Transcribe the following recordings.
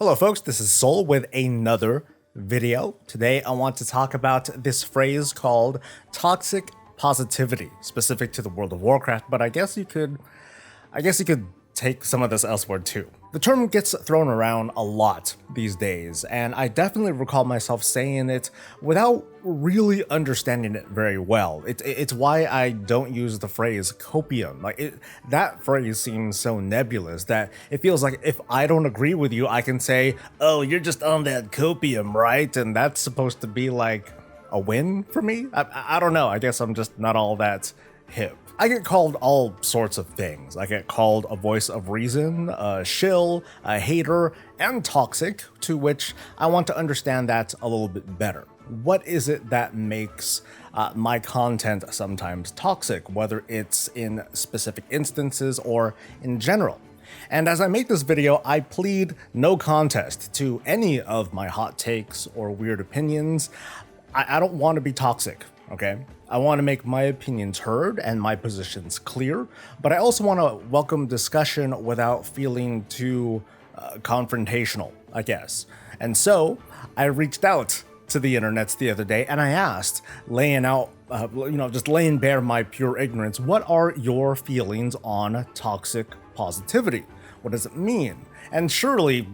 Hello folks, this is Soul with another video. Today I want to talk about this phrase called toxic positivity, specific to the World of Warcraft, but I guess you could take some of this elsewhere too. The term gets thrown around a lot these days, and I definitely recall myself saying it without really understanding it very well. It's why I don't use the phrase copium. That phrase seems so nebulous that it feels like if I don't agree with you, I can say, "Oh, you're just on that copium, right?" And that's supposed to be like a win for me. I don't know. I guess I'm just not all that hip. I get called all sorts of things. I get called a voice of reason, a shill, a hater, and toxic, to which I want to understand that a little bit better. What is it that makes my content sometimes toxic, whether it's in specific instances or in general? And as I make this video, I plead no contest to any of my hot takes or weird opinions. I don't want to be toxic, okay? I want to make my opinions heard and my positions clear, but I also want to welcome discussion without feeling too confrontational, I guess. And so I reached out to the internets the other day and I asked, just laying bare my pure ignorance, what are your feelings on toxic positivity? What does it mean? And surely,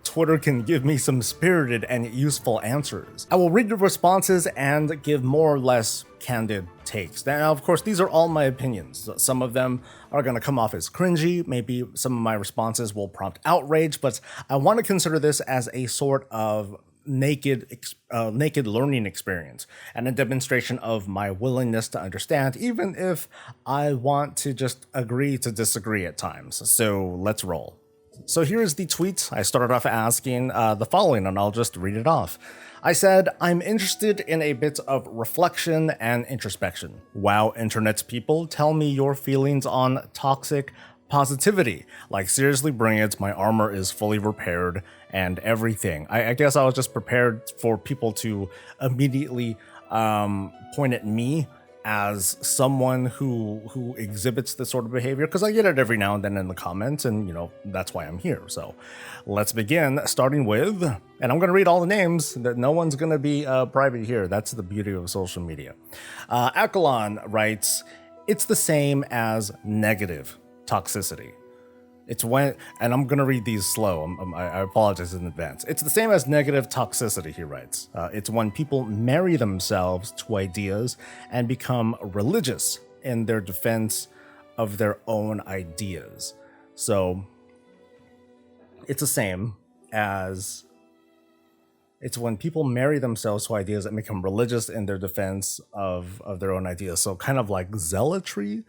Twitter can give me some spirited and useful answers. I will read the responses and give more or less candid takes. Now, of course, these are all my opinions. Some of them are going to come off as cringy. Maybe some of my responses will prompt outrage, but I want to consider this as a sort of naked learning experience and a demonstration of my willingness to understand, even if I want to just agree to disagree at times. So let's roll. So here's the tweet. I started off asking the following, and I'll just read it off. I said, "I'm interested in a bit of reflection and introspection. Wow, internet people, tell me your feelings on toxic positivity. Like, seriously, bring it. My armor is fully repaired and everything." I guess I was just prepared for people to immediately point at me as someone who exhibits this sort of behavior, because I get it every now and then in the comments, and that's why I'm here. So let's begin, starting with, and I'm going to read all the names, that no one's going to be private here. That's the beauty of social media. Akalon writes, "It's the same as negative toxicity. It's when," and I'm going to read these slow, I apologize in advance. "It's the same as negative toxicity," he writes. "It's when people marry themselves to ideas and become religious in their defense of their own ideas." So it's the same as, it's when people marry themselves to ideas and become religious in their defense of their own ideas. So kind of like zealotry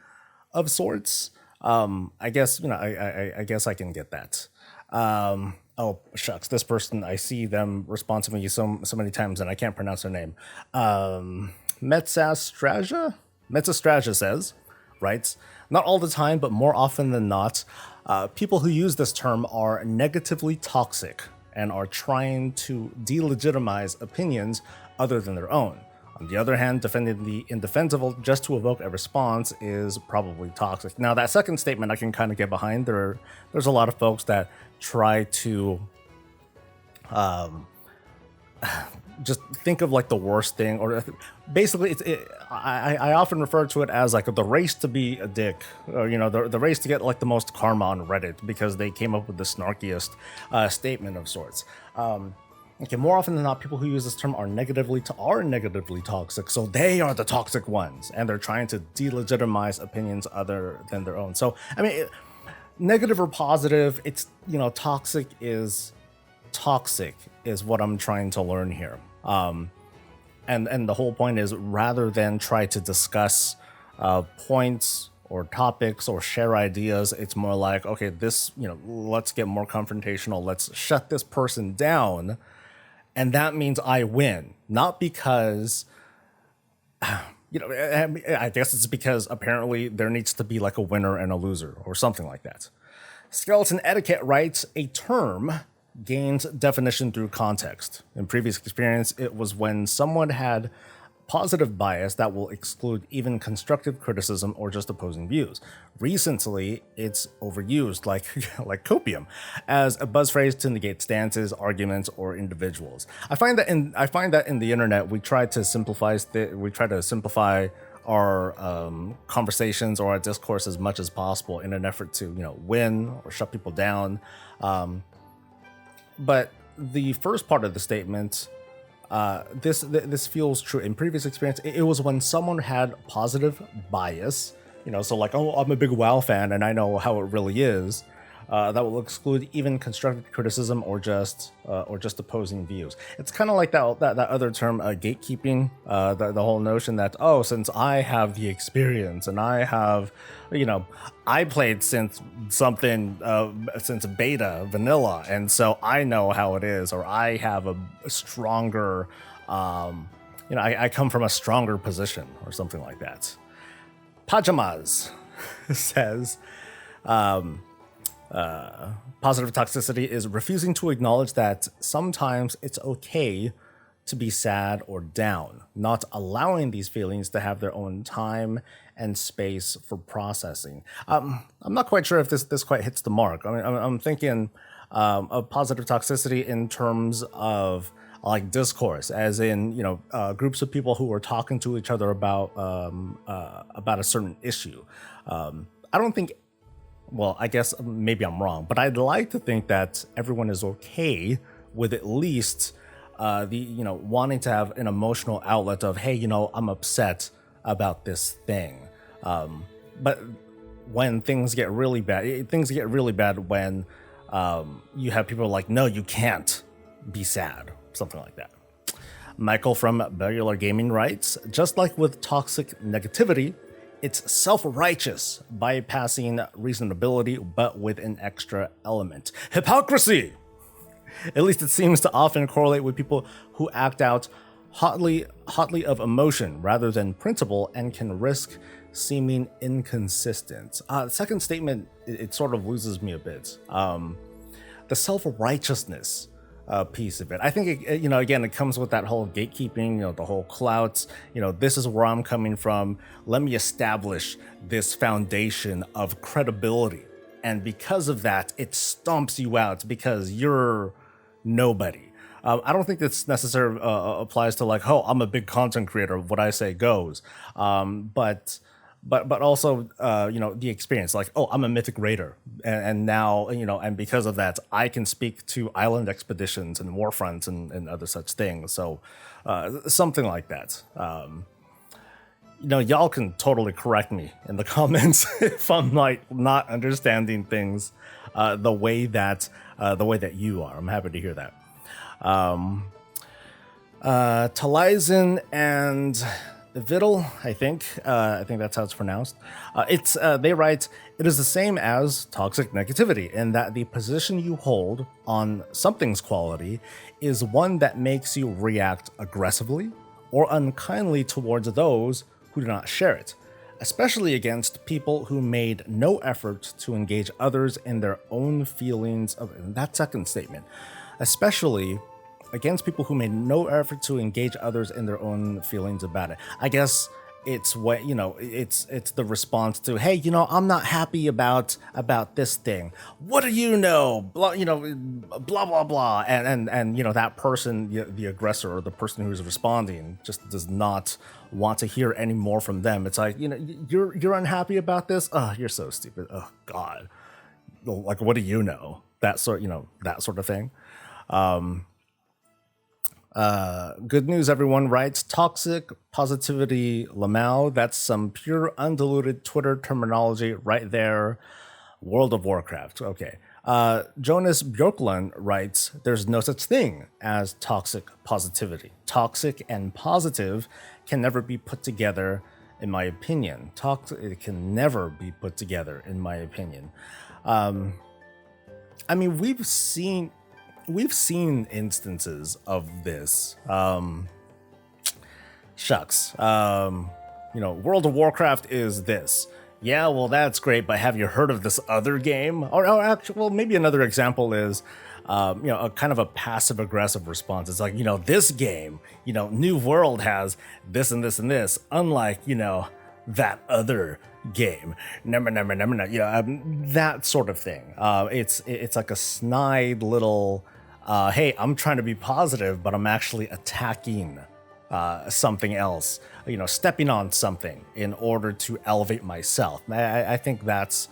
of sorts. I guess, I guess I can get that. Oh, shucks. This person, I see them respond to me so many times and I can't pronounce their name. Metzastraja says, writes, "Not all the time, but more often than not, people who use this term are negatively toxic and are trying to delegitimize opinions other than their own. On the other hand, defending the indefensible just to evoke a response is probably toxic." Now, that second statement I can kind of get behind. There's a lot of folks that try to just think of like the worst thing, or basically I often refer to it as like the race to be a dick, or the race to get like the most karma on Reddit because they came up with the snarkiest statement of sorts. Okay, more often than not, people who use this term are negatively toxic, so they are the toxic ones, and they're trying to delegitimize opinions other than their own. So, I mean, negative or positive, it's, toxic is what I'm trying to learn here. And the whole point is, rather than try to discuss points or topics or share ideas, it's more like, okay, this, let's get more confrontational, let's shut this person down. And that means I win, not because, I guess it's because apparently there needs to be like a winner and a loser or something like that. Skeleton Etiquette writes, "A term gains definition through context. In previous experience, it was when someone had positive bias that will exclude even constructive criticism or just opposing views. Recently, it's overused like like copium as a buzz phrase to negate stances, arguments, or individuals. I find that in the internet we try to simplify our conversations or our discourse as much as possible in an effort to win or shut people down. But the first part of the statement, this feels true. In previous experience, it was when someone had positive bias, so like, oh, I'm a big WoW fan and I know how it really is. That will exclude even constructive criticism or just opposing views. It's kind of like that other term, gatekeeping. The whole notion that, oh, since I have the experience and I have, I played since beta vanilla, and so I know how it is, or I have a stronger, I come from a stronger position, or something like that. Pajamas says, positive toxicity is refusing to acknowledge that sometimes it's okay to be sad or down, not allowing these feelings to have their own time and space for processing. I'm not quite sure if this quite hits the mark. I mean, I'm thinking of positive toxicity in terms of like discourse, as in groups of people who are talking to each other about a certain issue. I don't think. Well, I guess maybe I'm wrong, but I'd like to think that everyone is okay with at least wanting to have an emotional outlet of, hey, I'm upset about this thing. But when things get really bad, when you have people like, no, you can't be sad, something like that. Michael from Bellular Gaming writes, just like with toxic negativity, it's self-righteous, bypassing reasonability, but with an extra element. Hypocrisy! At least it seems to often correlate with people who act out hotly of emotion rather than principle and can risk seeming inconsistent. Second statement, it sort of loses me a bit. The self-righteousness piece of it. I think, again, it comes with that whole gatekeeping, the whole clout, this is where I'm coming from. Let me establish this foundation of credibility. And because of that, it stomps you out because you're nobody. I don't think this necessarily applies to like, oh, I'm a big content creator, what I say goes. But also, the experience, like, oh, I'm a mythic raider, and now, and because of that, I can speak to island expeditions and war fronts and other such things. So, something like that. Y'all can totally correct me in the comments if I'm like not understanding things the way that you are. I'm happy to hear that. Talizin and Vittel, I think that's how it's pronounced. They write, it is the same as toxic negativity in that the position you hold on something's quality is one that makes you react aggressively or unkindly towards those who do not share it, especially against people who made no effort to engage others in their own feelings of that second statement, especially against people who made no effort to engage others in their own feelings about it. I guess it's what, it's the response to, hey, I'm not happy about this thing. What do you know? Blah, blah, blah, blah. And that person, the aggressor or the person who's responding just does not want to hear any more from them. It's like, you're unhappy about this? Oh, you're so stupid. Oh God. Like, what do you know? That sort of thing. Good news, everyone writes, toxic positivity Lamau. That's some pure undiluted Twitter terminology right there. World of Warcraft. Okay. Jonas Björklund writes, there's no such thing as toxic positivity. Toxic and positive can never be put together, in my opinion. It can never be put together, in my opinion. I mean, we've seen instances of this. World of Warcraft is this. Yeah, well, that's great, but have you heard of this other game? Or actually, well, maybe another example is a kind of a passive aggressive response. It's like, this game, New World has this and this and this, unlike, that other game. Never, that sort of thing. It's like a snide little, hey, I'm trying to be positive, but I'm actually attacking something else, stepping on something in order to elevate myself. I think that's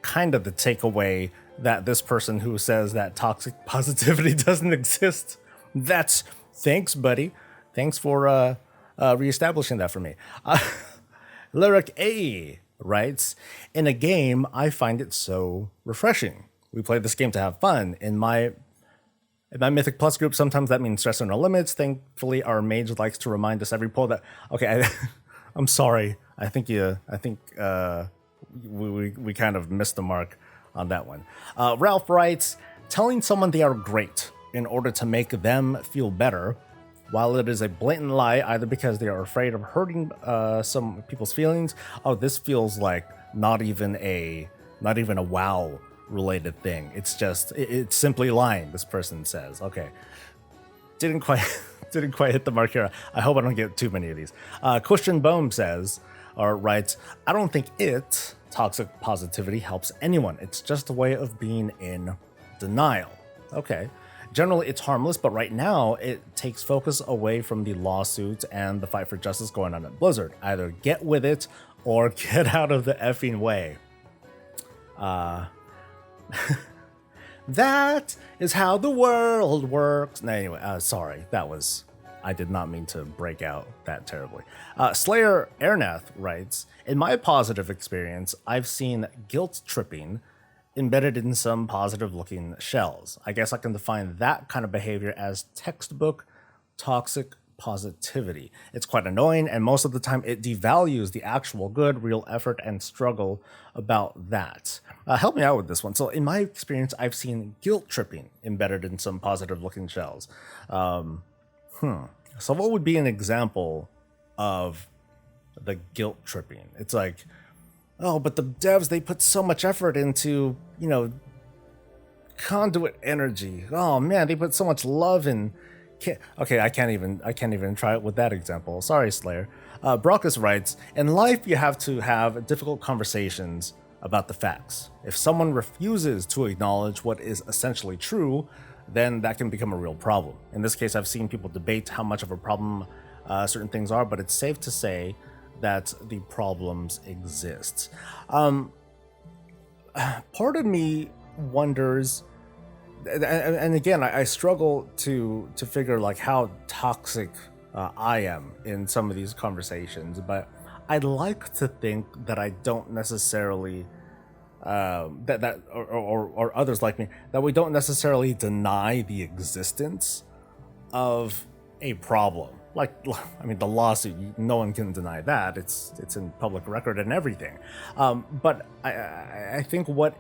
kind of the takeaway that this person who says that toxic positivity doesn't exist. That's thanks, buddy. Thanks for reestablishing that for me. Lyric A writes, in a game, I find it so refreshing. We play this game to have fun. In my Mythic Plus group, sometimes that means stressing our limits. Thankfully, our mage likes to remind us every pull that. Okay, I'm sorry. I think we kind of missed the mark on that one. Ralph writes, telling someone they are great in order to make them feel better, while it is a blatant lie, either because they are afraid of hurting some people's feelings. Oh, this feels like not even a WoW related thing. It's simply lying, this person says. Okay, didn't quite hit the mark here. I hope I don't get too many of these. Christian Bohm says, or writes, I don't think toxic positivity helps anyone. It's just a way of being in denial. Okay, generally it's harmless, but right now it takes focus away from the lawsuits and the fight for justice going on at Blizzard. Either get with it or get out of the effing way. That is how the world works. No, anyway, sorry, I did not mean to break out that terribly. Slayer Airnath writes, in my positive experience, I've seen guilt tripping embedded in some positive looking shells. I guess I can define that kind of behavior as textbook toxic positivity. It's quite annoying, and most of the time it devalues the actual good, real effort and struggle about that. Help me out with this one. So in my experience, I've seen guilt tripping embedded in some positive looking shells. So what would be an example of the guilt tripping? It's like, oh, but the devs, they put so much effort into, conduit energy. Oh man, they put so much love in. Okay, I can't even try it with that example. Sorry, Slayer. Brockus writes, in life you have to have difficult conversations about the facts. If someone refuses to acknowledge what is essentially true, then that can become a real problem. In this case, I've seen people debate how much of a problem certain things are, but it's safe to say that the problems exist. Part of me wonders, and again, I struggle to figure like how toxic I am in some of these conversations, but I'd like to think that I don't necessarily or others like me, that we don't necessarily deny the existence of a problem. Like, I mean, the lawsuit, no one can deny that. It's in public record and everything. But I think what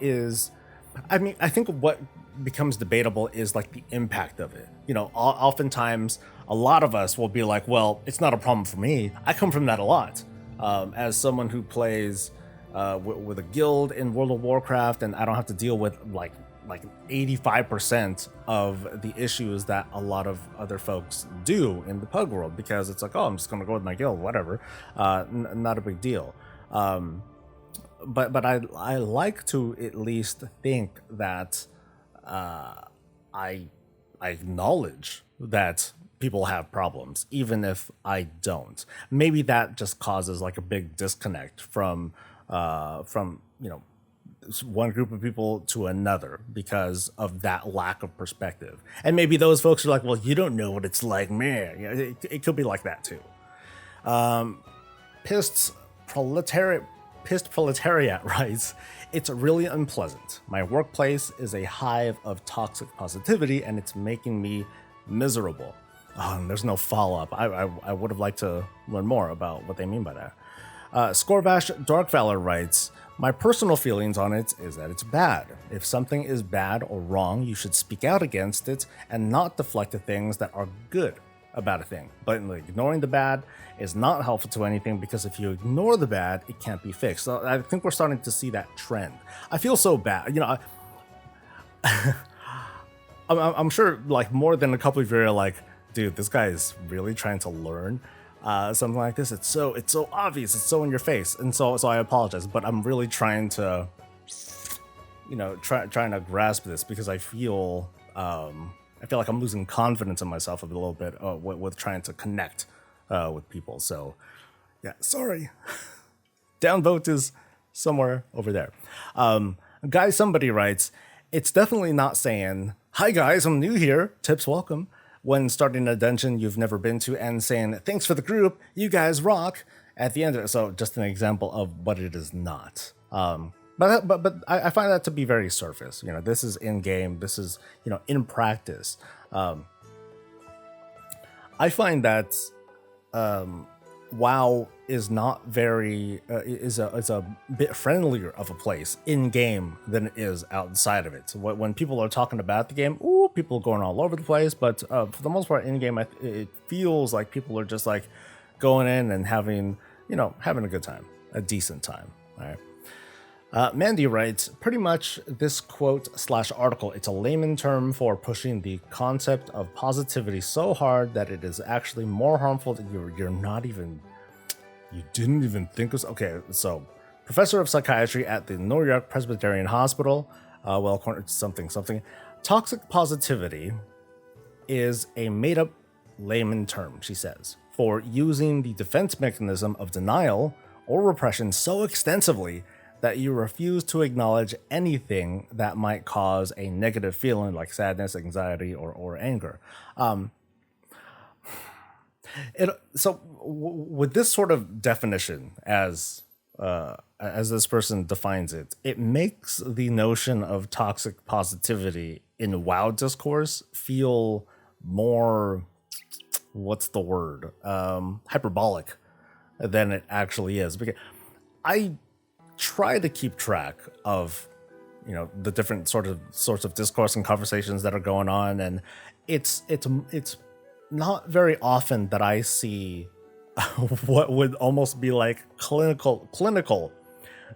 becomes debatable is like the impact of it. Oftentimes a lot of us will be like, well, it's not a problem for me. I come from that a lot. As someone who plays with a guild in World of Warcraft, and I don't have to deal with like 85% of the issues that a lot of other folks do in the pug world, because it's like, oh, I'm just gonna go with my guild, whatever, not a big deal. But I like to at least think that I acknowledge that people have problems, even if I don't. Maybe that just causes like a big disconnect from one group of people to another because of that lack of perspective. And maybe those folks are like, well, you don't know what it's like, man. It could be like that too. Pissed Proletariat writes, it's really unpleasant. My workplace is a hive of toxic positivity and it's making me miserable. Oh, and there's no follow-up. I would have liked to learn more about what they mean by that. Scorvash Darkvalor writes, my personal feelings on it is that it's bad. If something is bad or wrong, you should speak out against it and not deflect to things that are good about a thing. But ignoring the bad is not helpful to anything, because if you ignore the bad, it can't be fixed. So I think we're starting to see that trend. I feel so bad. I'm sure like more than a couple of you are like, dude, this guy is really trying to learn something like this. It's so obvious, it's so in your face, and so I apologize, but I'm really trying to, trying to grasp this because I feel like I'm losing confidence in myself a little bit with trying to connect with people. So yeah, sorry. Downvote is somewhere over there. Guy somebody writes, it's definitely not saying, hi guys, I'm new here, tips welcome, when starting a dungeon you've never been to, and saying, thanks for the group, you guys rock, at the end of it. So just an example of what it is not. But I find that to be very surface. This is in game, this is, in practice. I find that WoW is not very is a bit friendlier of a place in game than it is outside of it. So when people are talking about the game, people are going all over the place. But for the most part, in game, it feels like people are just like going in and having a good time, a decent time. All right. Mandy writes, pretty much this quote/article, it's a layman term for pushing the concept of positivity so hard that it is actually more harmful than you didn't even think of. Okay, so professor of psychiatry at the New York Presbyterian Hospital, something. Toxic positivity is a made-up layman term, she says, for using the defense mechanism of denial or repression so extensively that you refuse to acknowledge anything that might cause a negative feeling like sadness, anxiety, or anger. With this sort of definition, as this person defines it, it makes the notion of toxic positivity in WoW discourse feel more, what's the word, hyperbolic than it actually is. Because I try to keep track of the different sorts of discourse and conversations that are going on, and it's not very often that I see what would almost be like clinical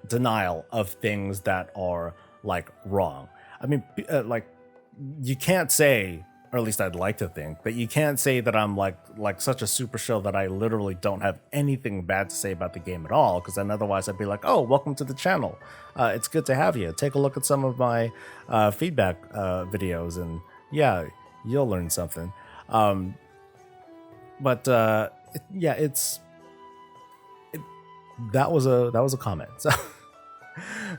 denial of things that are like wrong. I mean, like you can't say, or at least I'd like to think, that you can't say that I'm like such a super shill that I literally don't have anything bad to say about the game at all, because then otherwise I'd be like, oh, welcome to the channel. It's good to have you. Take a look at some of my feedback videos, and yeah, you'll learn something. That was a comment. So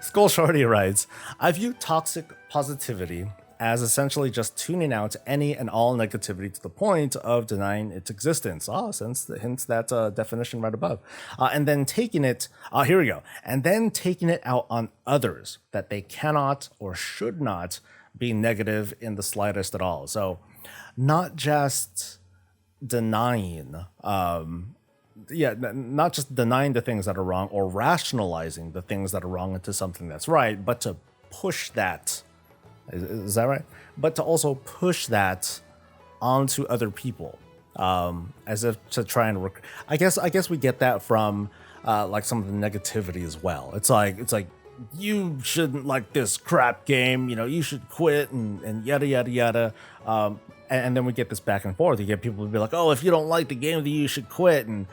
Skull Shorty writes, I view toxic positivity as essentially just tuning out any and all negativity to the point of denying its existence. Hence that definition right above. And then taking it, here we go. And then taking it out on others that they cannot or should not be negative in the slightest at all. So not just denying, not just denying the things that are wrong or rationalizing the things that are wrong into something that's right, but to push that. Is that right? But to also push that onto other people, as if to try and work. I guess we get that from like some of the negativity as well. It's like you shouldn't like this crap game. You should quit and yada yada yada. And then we get this back and forth. You get people to be like, oh, if you don't like the game, then you should quit. And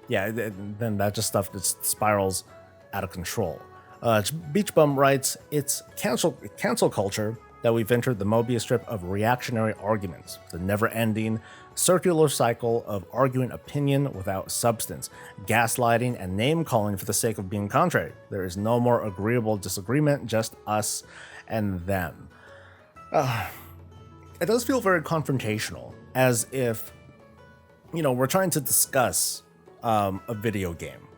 yeah, then that just stuff just spirals out of control. Beach Bum writes, it's cancel culture that we've entered the Mobius strip of reactionary arguments, the never-ending circular cycle of arguing opinion without substance, gaslighting, and name-calling for the sake of being contrary. There is no more agreeable disagreement, just us and them. It does feel very confrontational, as if, we're trying to discuss a video game.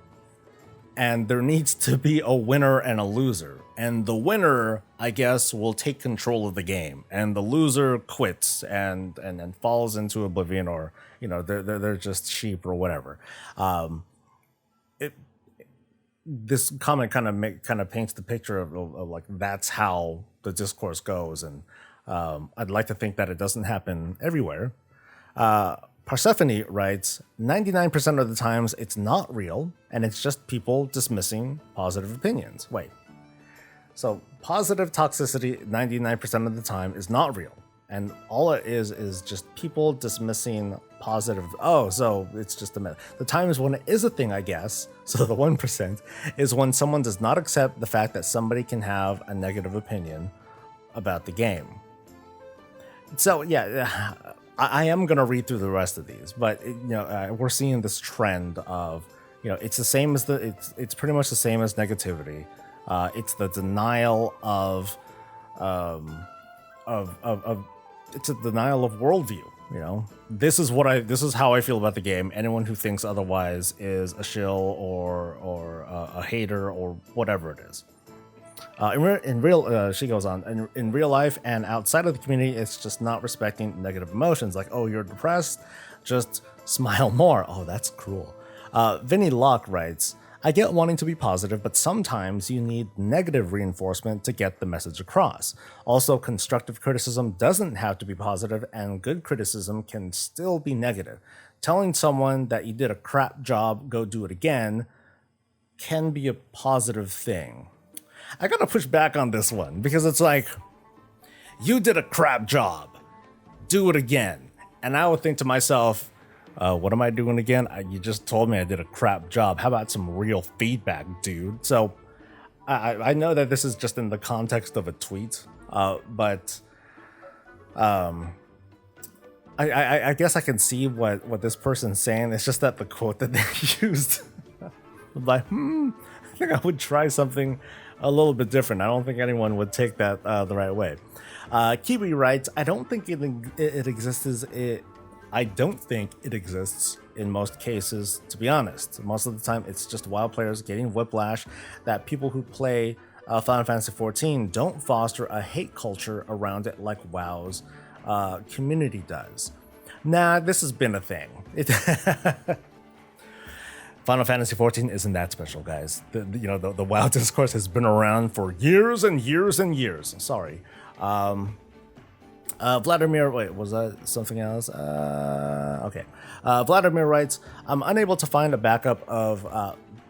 And there needs to be a winner and a loser. And the winner, I guess, will take control of the game. And the loser quits and falls into oblivion, or, they're just sheep or whatever. This comment kind of paints the picture of like, that's how the discourse goes. And I'd like to think that it doesn't happen everywhere. Persephone writes, 99% of the times it's not real, and it's just people dismissing positive opinions. Wait. So positive toxicity 99% of the time is not real, And all it is just people dismissing positive. Oh, so it's just a myth. The times when it is a thing, I guess, so the 1% is when someone does not accept the fact that somebody can have a negative opinion about the game. So yeah, I am gonna read through the rest of these, but we're seeing this trend of, it's the same as it's pretty much the same as negativity. It's the denial of it's a denial of worldview. This is how I feel about the game. Anyone who thinks otherwise is a shill or a hater or whatever it is. She goes on, in real life and outside of the community, it's just not respecting negative emotions. Like, oh, you're depressed, just smile more. Oh, that's cruel. Vinny Locke writes, I get wanting to be positive, but sometimes you need negative reinforcement to get the message across. Also, constructive criticism doesn't have to be positive, and good criticism can still be negative. Telling someone that you did a crap job, go do it again, can be a positive thing. I gotta push back on this one, because it's like, you did a crap job, do it again. And I would think to myself, what am I doing again? You just told me I did a crap job. How about some real feedback, dude? So I know that this is just in the context of a tweet, but I guess I can see what this person's saying. It's just that the quote that they used, I'm like, I think I would try something a little bit different. I don't think anyone would take that the right way. Kiwi writes, I don't think it exists. I don't think it exists in most cases, to be honest. Most of the time, it's just WoW players getting whiplash that people who play Final Fantasy XIV don't foster a hate culture around it like WoW's community does. Nah, this has been a thing. Final Fantasy XIV isn't that special, guys. The WoW discourse has been around for years and years and years. Sorry. Vladimir, wait, was that something else? Okay. Vladimir writes, I'm unable to find a backup of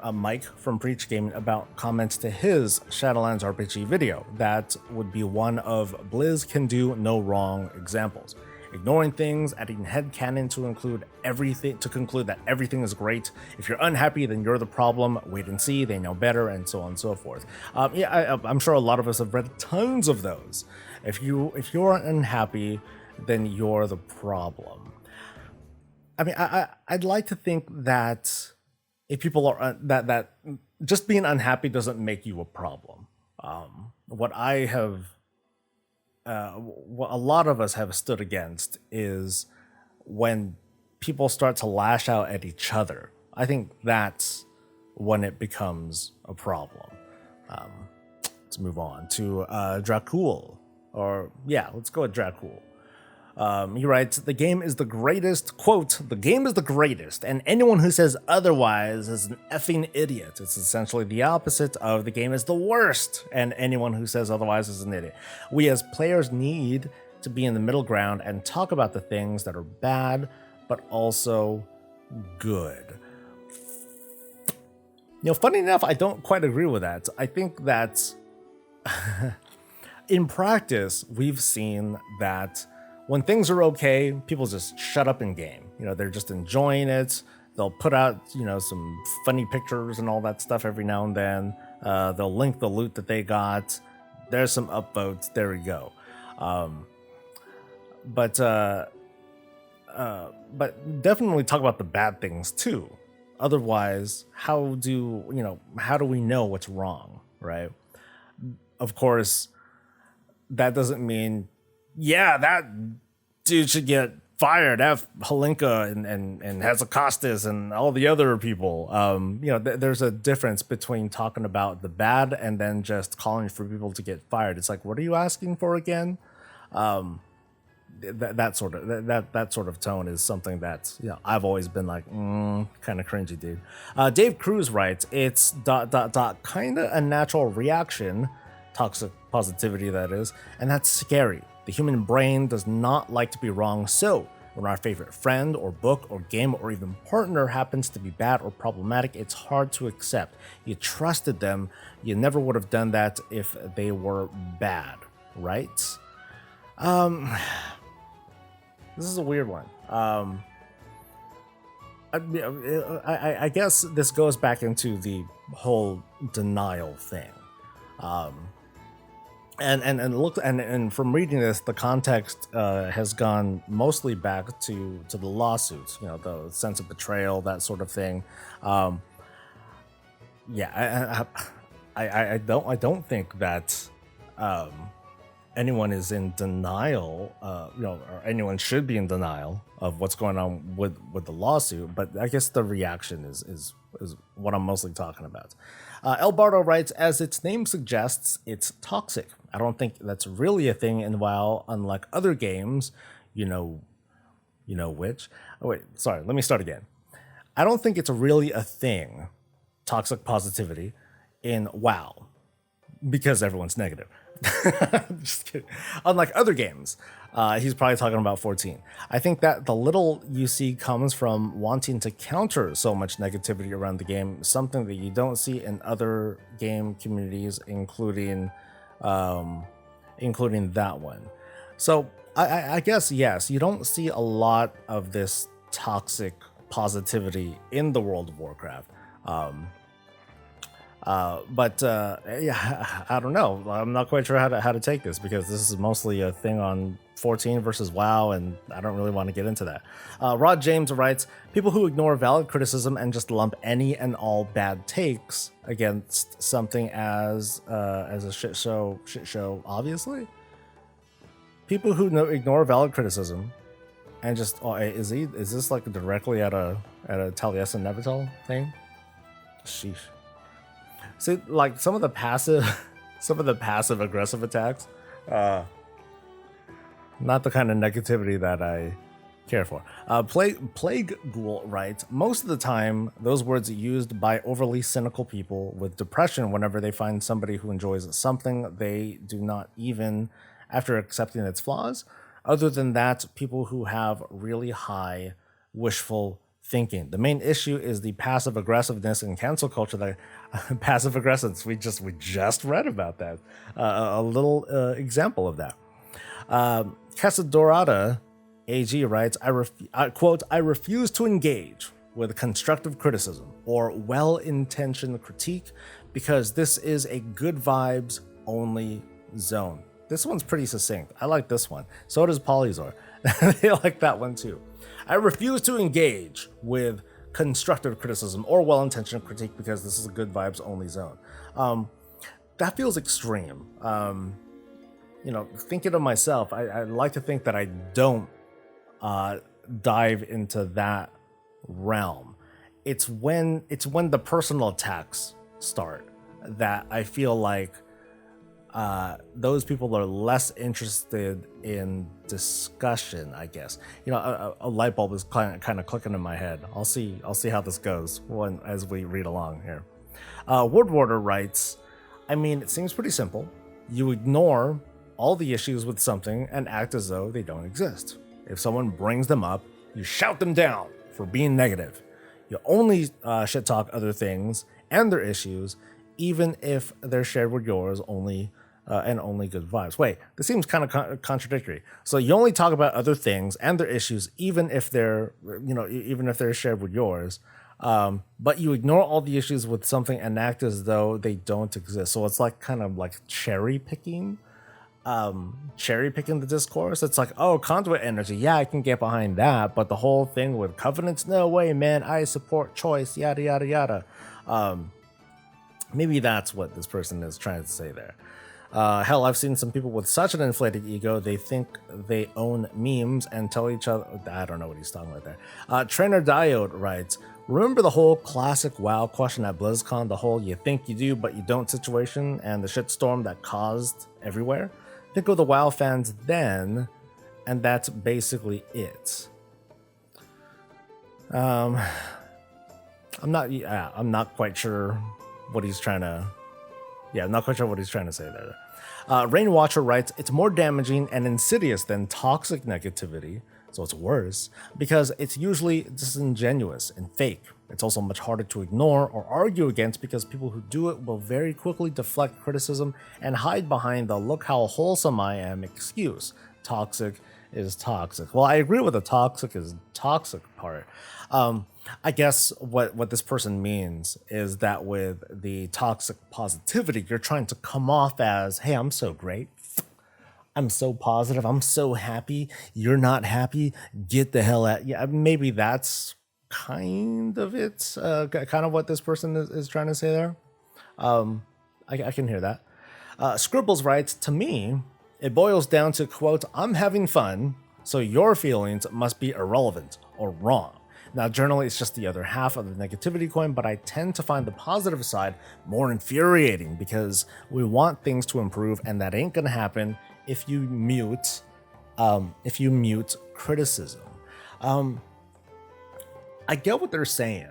a Mike from Preach Gaming about comments to his Shadowlands RPG video. That would be one of Blizz can do no wrong examples. Ignoring things, adding headcanon to conclude that everything is great. If you're unhappy, then you're the problem. Wait and see, they know better, and so on and so forth. I'm sure a lot of us have read tons of those. If you're unhappy, then you're the problem. I mean, I'd like to think that if people are that just being unhappy doesn't make you a problem. What a lot of us have stood against is when people start to lash out at each other. I think that's when it becomes a problem. Let's move on to Dracul. Let's go with Dracul. He writes, the game is the greatest, quote, the game is the greatest, and anyone who says otherwise is an effing idiot. It's essentially the opposite of the game is the worst, and anyone who says otherwise is an idiot. We as players need to be in the middle ground and talk about the things that are bad, but also good. Funny enough, I don't quite agree with that. I think that in practice, we've seen that when things are okay, people just shut up in game. They're just enjoying it. They'll put out, some funny pictures and all that stuff every now and then. They'll link the loot that they got. There's some upvotes. There we go. But definitely talk about the bad things too. Otherwise, how do we know what's wrong, right? Of course, that doesn't mean, that dude should get fired. F Halinka and Hazakostas and all the other people. There's a difference between talking about the bad and then just calling for people to get fired. It's like, what are you asking for again? That sort of tone is something that I've always been like, kind of cringy, dude. Dave Cruz writes, it's ... kind of a natural reaction, toxic positivity that is, and that's scary. The human brain does not like to be wrong, so when our favorite friend or book or game or even partner happens to be bad or problematic, it's hard to accept. You trusted them. You never would have done that if they were bad, right? This is a weird one. I guess this goes back into the whole denial thing. And from reading this, the context has gone mostly back to the lawsuits. You know, the sense of betrayal, that sort of thing. Yeah, I don't think that anyone is in denial, or anyone should be in denial of what's going on with the lawsuit. But I guess the reaction is what I'm mostly talking about. El Bardo writes, as its name suggests, it's toxic. I don't think that's really a thing in WoW, unlike other games, you know which. Oh wait, sorry, let me start again. I don't think it's really a thing, toxic positivity, in WoW, because everyone's negative. Just kidding. Unlike other games, he's probably talking about 14. I think that the little you see comes from wanting to counter so much negativity around the game, something that you don't see in other game communities, including that one. So I guess, yes, you don't see a lot of this toxic positivity in the World of Warcraft. Yeah, I don't know. I'm not quite sure how to take this, because this is mostly a thing on 14 versus WoW, and I don't really want to get into that. Rod James writes, people who ignore valid criticism and just lump any and all bad takes against something as a shit show, obviously. People who ignore valid criticism and just, is this like directly at a Taliesin Nevital thing? Sheesh. See, like some of the passive aggressive attacks, not the kind of negativity that I care for. Plague Ghoul writes, most of the time, those words are used by overly cynical people with depression whenever they find somebody who enjoys something they do not even after accepting its flaws. Other than that, people who have really high wishful thinking. The main issue is the passive aggressiveness in cancel culture. That passive aggressiveness, we just read about that. A little example of that. Casadorada AG writes, quote, I refuse to engage with constructive criticism or well-intentioned critique because this is a good vibes only zone. This one's pretty succinct. I like this one. So does Polyzor. They like that one too. I refuse to engage with constructive criticism or well-intentioned critique because this is a good vibes only zone. That feels extreme. Thinking of myself, I like to think that I don't dive into that realm. It's when the personal attacks start that I feel like those people are less interested in discussion, I guess. A light bulb is kind of clicking in my head. I'll see how this goes as we read along here. Woodwarder writes, I mean, it seems pretty simple. You ignore all the issues with something and act as though they don't exist. If someone brings them up, you shout them down for being negative. You only shit talk other things and their issues, even if they're shared with yours only and only good vibes. Wait, this seems kind of contradictory. So you only talk about other things and their issues, even if they're shared with yours, but you ignore all the issues with something and act as though they don't exist. So it's like kind of like cherry picking the discourse. It's like, oh, conduit energy, yeah, I can get behind that, but the whole thing with covenants, no way, man, I support choice, yada yada yada. Maybe that's what this person is trying to say there. Hell, I've seen some people with such an inflated ego, they think they own memes and tell each other, I don't know what he's talking about there. Trainer Diode writes, remember the whole classic WoW question at BlizzCon, the whole you think you do but you don't situation and the shitstorm that caused everywhere? Think of the WoW fans then, and that's basically it. I'm not quite sure what he's trying to. Yeah, I'm not quite sure what he's trying to say there. Rainwatcher writes, it's more damaging and insidious than toxic negativity, so it's worse, because it's usually disingenuous and fake. It's also much harder to ignore or argue against because people who do it will very quickly deflect criticism and hide behind the look how wholesome I am excuse. toxic is toxic. Well, I agree with the toxic is toxic part. I guess what this person means is that with the toxic positivity, you're trying to come off as, hey, I'm so great. I'm so positive. I'm so happy. You're not happy. Get the hell out. Yeah, maybe that's kind of it. Kind of what this person is trying to say there. I can hear that. Scribbles writes, to me, it boils down to, quote, I'm having fun, so your feelings must be irrelevant or wrong. Now, generally, it's just the other half of the negativity coin, but I tend to find the positive side more infuriating because we want things to improve, and that ain't gonna happen if you mute criticism. I get what they're saying.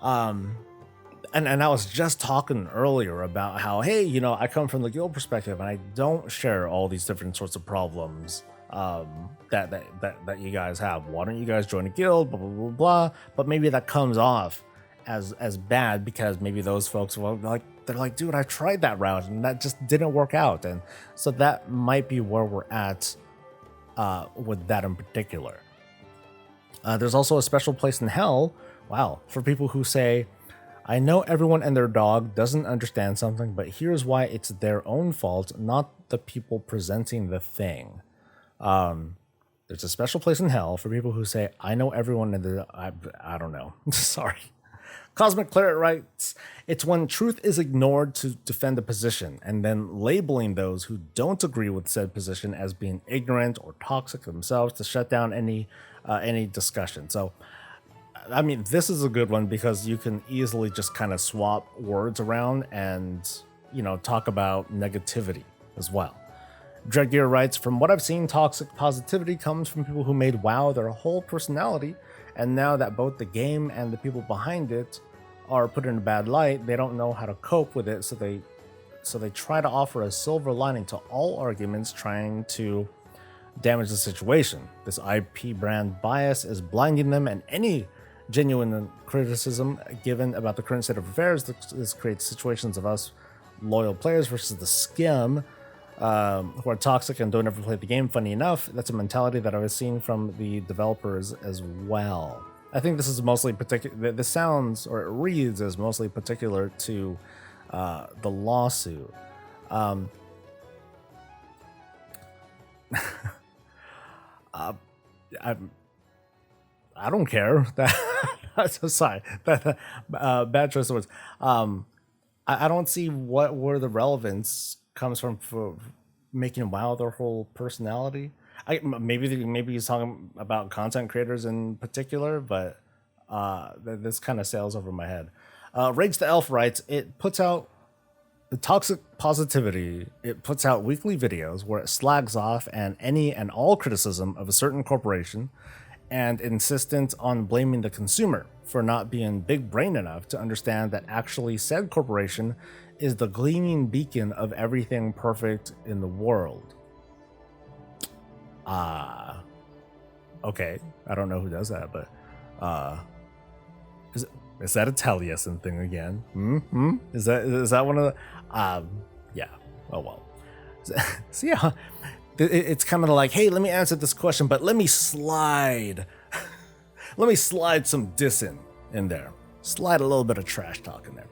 And I was just talking earlier about how, hey, you know, I come from the guild perspective and I don't share all these different sorts of problems that you guys have. Why don't you guys join a guild? Blah blah blah blah. But maybe that comes off as bad because maybe those folks will they're like, dude, I tried that route and that just didn't work out. And so that might be where we're at with that in particular. There's also a special place in hell, wow, for people who say, I know everyone and their dog doesn't understand something, but here's why it's their own fault, not the people presenting the thing. There's a special place in hell for people who say, I know everyone and their... I don't know. Sorry. Cosmic Claret writes, it's when truth is ignored to defend a position, and then labeling those who don't agree with said position as being ignorant or toxic themselves to shut down any discussion. So, I mean, this is a good one because you can easily just kind of swap words around and, you know, talk about negativity as well. Dreadgear writes, from what I've seen, toxic positivity comes from people who made WoW their whole personality, and now that both the game and the people behind it are put in a bad light, they don't know how to cope with it, so they try to offer a silver lining to all arguments trying to damage the situation. This IP brand bias is blinding them, and any genuine criticism given about the current state of affairs, this creates situations of us loyal players versus the skim who are toxic and don't ever play the game. Funny enough, that's a mentality that I was seeing from the developers as well. I think this is mostly particular. This sounds, or it reads as mostly particular to the lawsuit. I don't care. Sorry, bad choice of words. I don't see where the relevance comes from for making WoW their whole personality. Maybe he's talking about content creators in particular, but this kind of sails over my head. Rage the Elf writes, it puts out the toxic positivity. It puts out weekly videos where it slags off any and all criticism of a certain corporation, and insistent on blaming the consumer for not being big brain enough to understand that actually said corporation is the gleaming beacon of everything perfect in the world. Okay, I don't know who does that, but is that a Taliesin thing again? Is that one of the yeah, oh well. So yeah, it's kind of like, hey, let me answer this question, but let me slide some dissing in there. Slide a little bit of trash talk in there.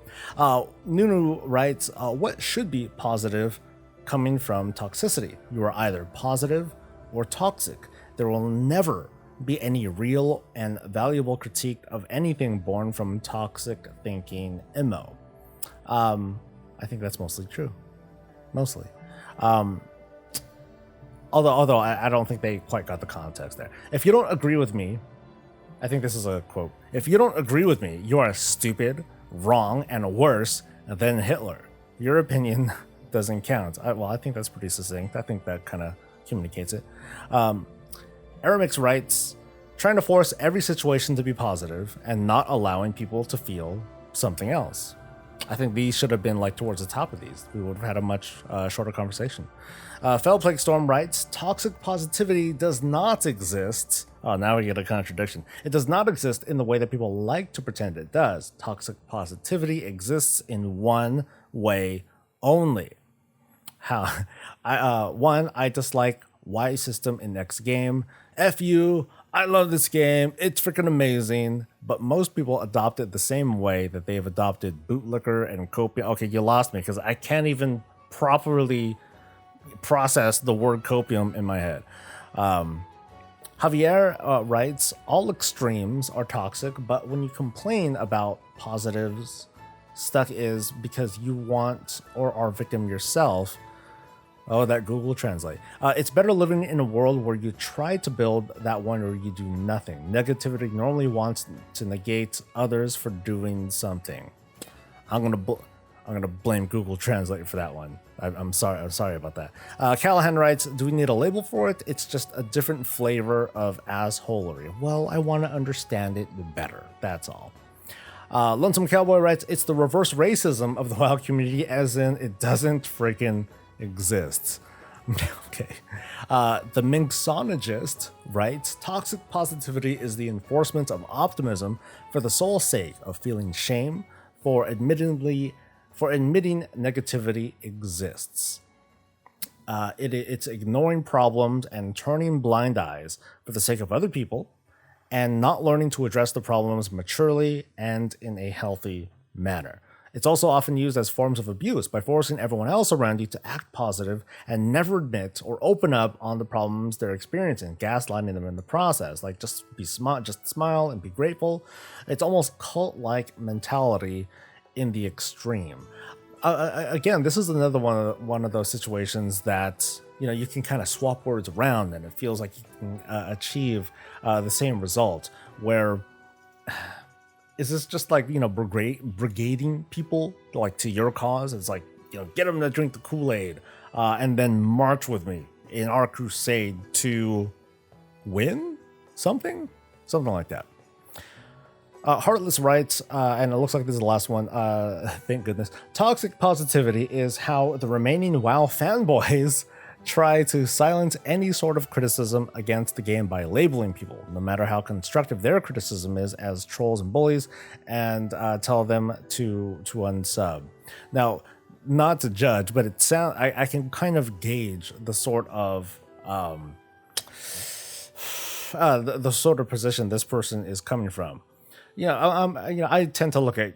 Nunu writes, what should be positive coming from toxicity? You are either positive or toxic. There will never be any real and valuable critique of anything born from toxic thinking MO. I think that's mostly true. Mostly. Although I don't think they quite got the context there. If you don't agree with me, I think this is a quote. If you don't agree with me, you are stupid, wrong, and worse than Hitler. Your opinion doesn't count. I think that's pretty succinct. I think that kind of communicates it. Aramix writes, trying to force every situation to be positive and not allowing people to feel something else. I think these should have been like towards the top of these. We would have had a much shorter conversation. Fellplague Storm writes, toxic positivity does not exist. Oh, now we get a contradiction. It does not exist in the way that people like to pretend it does. Toxic positivity exists in one way only. How? I dislike Y system in next game. F you, I love this game, it's freaking amazing. But most people adopt it the same way that they've adopted bootlicker and copium. Okay, you lost me because I can't even properly process the word copium in my head. Javier writes, all extremes are toxic, but when you complain about positives, stuck is because you want or are victim yourself. Oh, that Google Translate. It's better living in a world where you try to build that one or you do nothing. Negativity normally wants to negate others for doing something. I'm gonna blame Google Translate for that one. I'm sorry about that. Callahan writes, do we need a label for it? It's just a different flavor of assholery. Well, I want to understand it better. That's all. Lonesome Cowboy writes, it's the reverse racism of the WoW community, as in it doesn't freaking exist. Okay. The Mingsonologist writes, toxic positivity is the enforcement of optimism for the sole sake of feeling shame for admitting negativity exists. It's ignoring problems and turning blind eyes for the sake of other people and not learning to address the problems maturely and in a healthy manner. It's also often used as forms of abuse by forcing everyone else around you to act positive and never admit or open up on the problems they're experiencing, gaslighting them in the process. Like, just be smart, just smile and be grateful. It's almost cult-like mentality in the extreme. Again, this is another one of those situations that, you know, you can kind of swap words around and it feels like you can achieve the same result. Where is this just like, you know, brigading people like to your cause? It's like, you know, get them to drink the Kool-Aid and then march with me in our crusade to win something like that. Heartless writes, and it looks like this is the last one, thank goodness. Toxic positivity is how the remaining WoW fanboys try to silence any sort of criticism against the game by labeling people, no matter how constructive their criticism is, as trolls and bullies, and tell them to unsub. Now, not to judge, but I can kind of gauge the sort of the sort of position this person is coming from. I tend to look at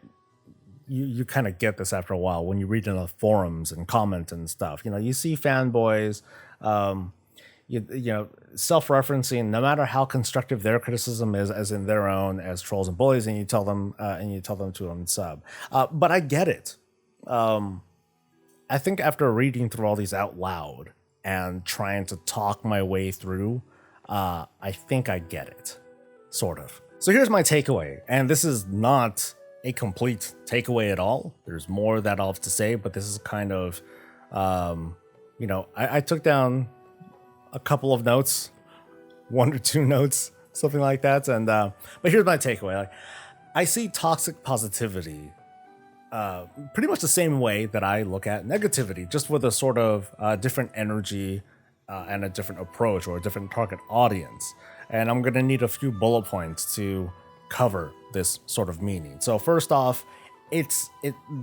you kind of get this after a while when you read in the forums and comment and stuff. You know, you see fanboys, self-referencing, no matter how constructive their criticism is, as in their own, as trolls and bullies, and you tell them to unsub. But I get it. I think after reading through all these out loud and trying to talk my way through, I think I get it, sort of. So here's my takeaway, and this is not a complete takeaway at all. There's more that I'll have to say, but this is kind of, I took down a couple of notes, 1 or 2 notes, something like that. And but here's my takeaway. Like, I see toxic positivity pretty much the same way that I look at negativity, just with a sort of different energy and a different approach or a different target audience. And I'm going to need a few bullet points to cover this sort of meaning. So first off, this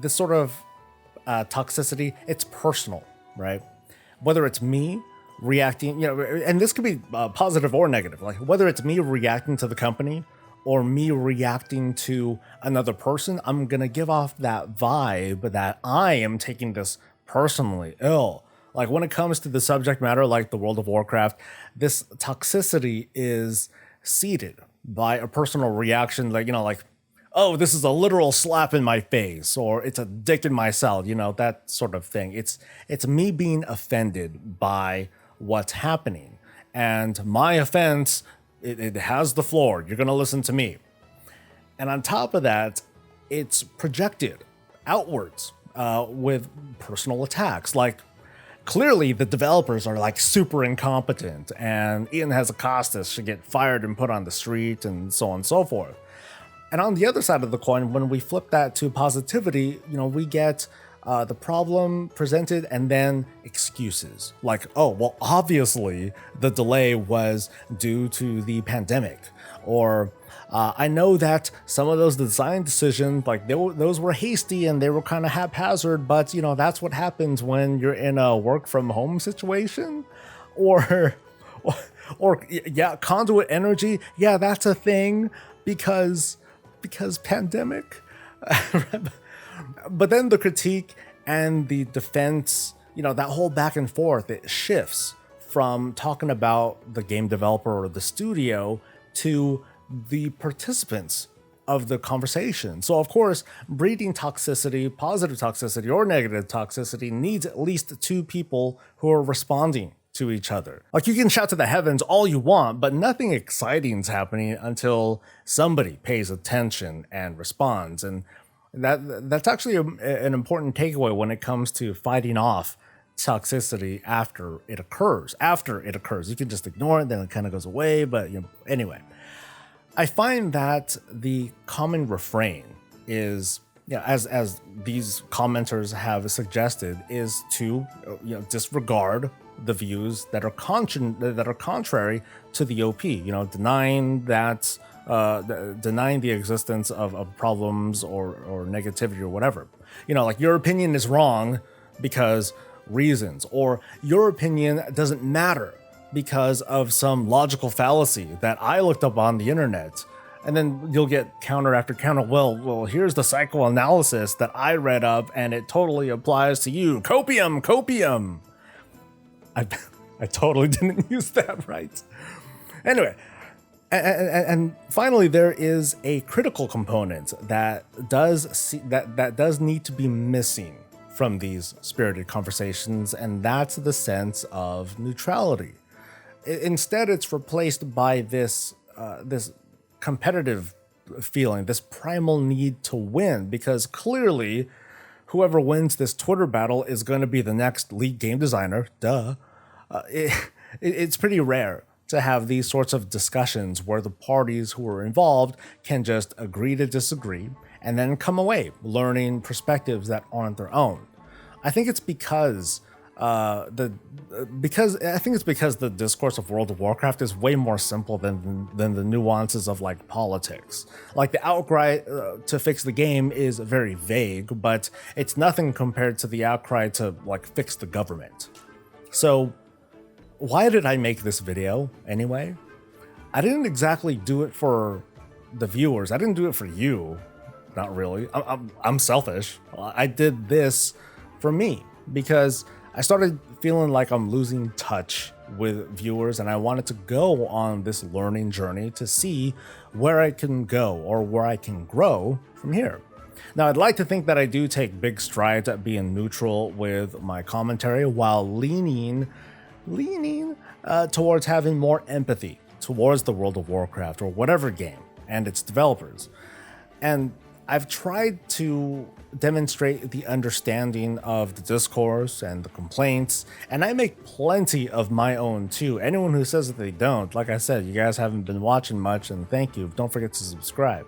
sort of toxicity, it's personal, right? Whether it's me reacting, and this could be positive or negative, like whether it's me reacting to the company or me reacting to another person, I'm going to give off that vibe that I am taking this personally ill. Like when it comes to the subject matter, like the World of Warcraft, this toxicity is seeded by a personal reaction, like, oh, this is a literal slap in my face, or it's a dick in my salad, that sort of thing. It's me being offended by what's happening. And my offense, it has the floor. You're going to listen to me. And on top of that, it's projected outwards with personal attacks. Like, clearly the developers are like super incompetent, and Ian Hazacostas should get fired and put on the street, and so on and so forth. And on the other side of the coin, when we flip that to positivity, we get the problem presented and then excuses. Like, oh, well, obviously the delay was due to the pandemic. Or I know that some of those design decisions, like those were hasty and they were kind of haphazard, but that's what happens when you're in a work from home situation. or yeah, conduit energy, yeah, that's a thing because pandemic. But then the critique and the defense, that whole back and forth, it shifts from talking about the game developer or the studio to the participants of the conversation. So of course, breeding toxicity, positive toxicity or negative toxicity, needs at least two people who are responding to each other. Like, you can shout to the heavens all you want, but nothing exciting is happening until somebody pays attention and responds. And that's actually an important takeaway when it comes to fighting off toxicity after it occurs. You can just ignore it, then it kind of goes away. But anyway, I find that the common refrain is, as these commenters have suggested, is to disregard the views that are contrary to the OP. Denying the existence of problems or negativity or whatever. Like, your opinion is wrong because reasons, or your opinion doesn't matter because of some logical fallacy that I looked up on the internet. And then you'll get counter after counter. Well, here's the psychoanalysis that I read up and it totally applies to you. Copium. I totally didn't use that right. Anyway, and finally, there is a critical component that does need to be missing from these spirited conversations, and that's the sense of neutrality. Instead, it's replaced by this competitive feeling, this primal need to win, because clearly, whoever wins this Twitter battle is going to be the next lead game designer. Duh. It's pretty rare to have these sorts of discussions where the parties who are involved can just agree to disagree and then come away learning perspectives that aren't their own. I think it's because the discourse of World of Warcraft is way more simple than the nuances of like politics. Like, the outcry to fix the game is very vague, but it's nothing compared to the outcry to like fix the government. So why did I make this video anyway? I didn't exactly do it for the viewers. I didn't do it for you. Not really. I'm selfish. I did this for me because I started feeling like I'm losing touch with viewers, and I wanted to go on this learning journey to see where I can go or where I can grow from here. Now, I'd like to think that I do take big strides at being neutral with my commentary while leaning towards having more empathy towards the World of Warcraft or whatever game and its developers. And I've tried to demonstrate the understanding of the discourse and the complaints, and I make plenty of my own too. Anyone who says that they don't, like I said, you guys haven't been watching much, and thank you. Don't forget to subscribe.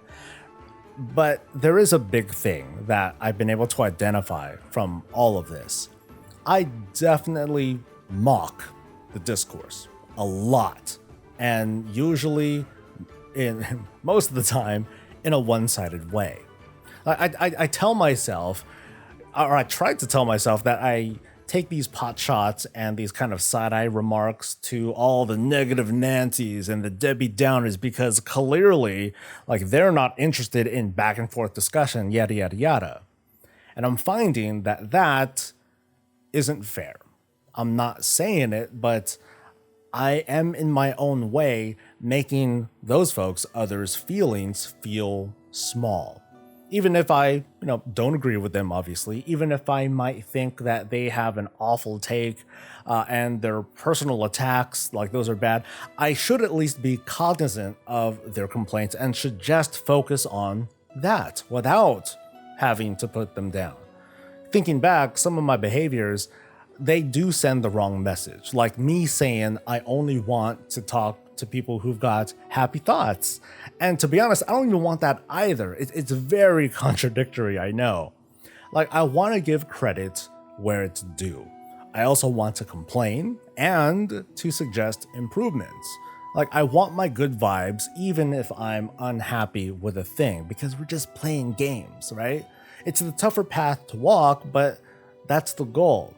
But there is a big thing that I've been able to identify from all of this. I definitely mock the discourse a lot, and usually, in most of the time, in a one-sided way. I tell myself, or I tried to tell myself, that I take these pot shots and these kind of side-eye remarks to all the negative Nancy's and the Debbie Downers because clearly, like, they're not interested in back and forth discussion, yada, yada, yada. And I'm finding that that isn't fair. I'm not saying it, but I am in my own way making those folks, others' feelings feel small. Even if I, don't agree with them, obviously, even if I might think that they have an awful take and their personal attacks, like, those are bad, I should at least be cognizant of their complaints and should just focus on that without having to put them down. Thinking back, some of my behaviors, they do send the wrong message. Like me saying I only want to talk to people who've got happy thoughts. And to be honest, I don't even want that either. It's very contradictory, I know. Like, I want to give credit where it's due. I also want to complain and to suggest improvements. Like, I want my good vibes even if I'm unhappy with a thing, because we're just playing games, right? It's the tougher path to walk, but that's the goal.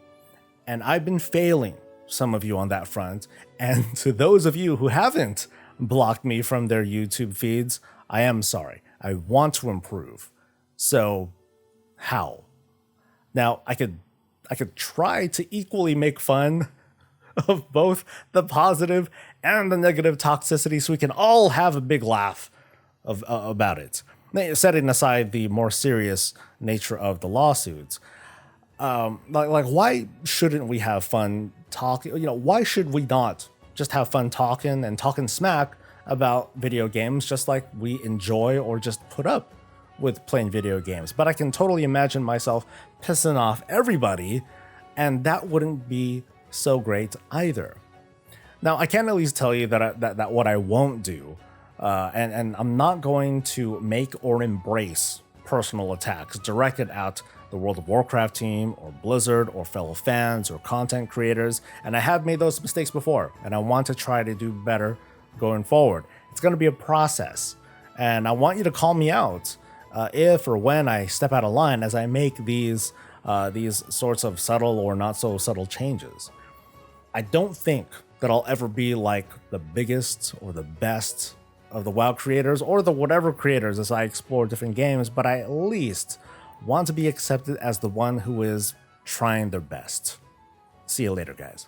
And I've been failing some of you on that front. And to those of you who haven't blocked me from their YouTube feeds, I am sorry. I want to improve. So how? Now, I could try to equally make fun of both the positive and the negative toxicity so we can all have a big laugh about it. Setting aside the more serious nature of the lawsuits. Like why shouldn't we have fun talking? Why should we not just have fun talking and talking smack about video games just like we enjoy or just put up with playing video games? But I can totally imagine myself pissing off everybody, and that wouldn't be so great either. Now, I can at least tell you that what I won't do, and I'm not going to make or embrace personal attacks directed at the World of Warcraft team or Blizzard or fellow fans or content creators, and I have made those mistakes before, and I want to try to do better going forward. It's going to be a process, and I want you to call me out if or when I step out of line as I make these sorts of subtle or not so subtle changes. I don't think that I'll ever be like the biggest or the best of the WoW creators or the whatever creators as I explore different games, but I at least want to be accepted as the one who is trying their best. See you later, guys.